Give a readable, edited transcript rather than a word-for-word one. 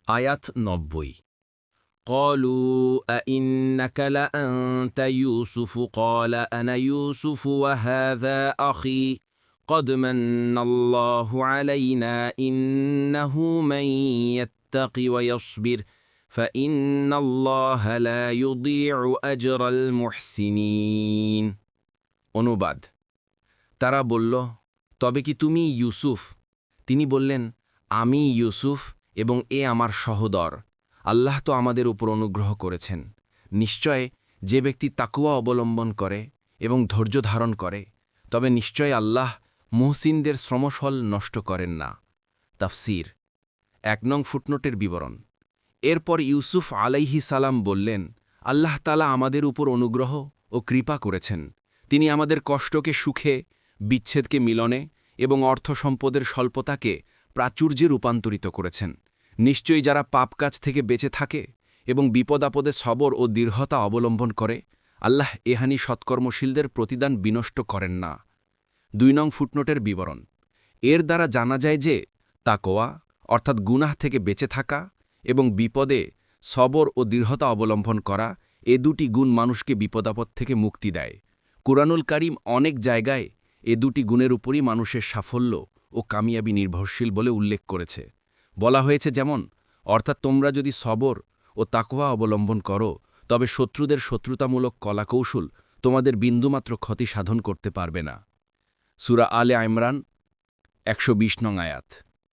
আয়াত ৯০ قالوا أئنك لأنت يوسف قال أنا يوسف وهذا أخي قد من الله علينا إنه من يتق ويصبر فإن الله لا يضيع أجر المحسنين অনুবাদ তারা বলল, তবে কি তুমি ইউসুফ? তিনি বললেন, আমি ইউসুফ এবং এ আমার সহোদর। আল্লাহ তো আমাদের উপর অনুগ্রহ করেছেন। নিশ্চয় যে ব্যক্তি তাকওয়া অবলম্বন করে এবং ধৈর্য ধারণ করে, তবে নিশ্চয় আল্লাহ মুহসিনদের শ্রমফল নষ্ট করেন না। তাফসীর ১ নং ফুটনোটের বিবরণ। এরপর ইউসুফ আলাইহিস সালাম বললেন, আল্লাহ তাআলা আমাদের উপর অনুগ্রহ ও কৃপা করেছেন। তিনি আমাদের কষ্টকে সুখে, বিচ্ছেদকে মিলনে এবং অর্থ সম্পদের স্বল্পতাকে প্রাচুর্যে রূপান্তরিত করেছেন। নিশ্চয়ই যারা পাপ কাজ থেকে বেঁচে থাকে এবং বিপদাপদে সবর ও দৃঢ়তা অবলম্বন করে, আল্লাহ এহানি সৎকর্মশীলদের প্রতিদান বিনষ্ট করেন না। ২ নং ফুটনোটের বিবরণ। এর দ্বারা জানা যায় যে তাকওয়া অর্থাৎ গুনাহ থেকে বেঁচে থাকা এবং বিপদে সবর ও দৃঢ়তা অবলম্বন করা, এ দুটি গুণ মানুষকে বিপদাপদ থেকে মুক্তি দেয়। কুরআনুল কারীম অনেক জায়গায় এ দুটি গুণের উপরই মানুষের সাফল্য ও কামিয়াবি নির্ভরশীল বলে উল্লেখ করেছে। বলা হয়েছে যেমন, অর্থাৎ তোমরা যদি সবর ও তাকওয়া অবলম্বন করো, তবে শত্রুদের শত্রুতামূলক কলাকৌশল তোমাদের বিন্দুমাত্র ক্ষতি সাধন করতে পারবে না। সূরা আলে ইমরান ১২০ নং আয়াত।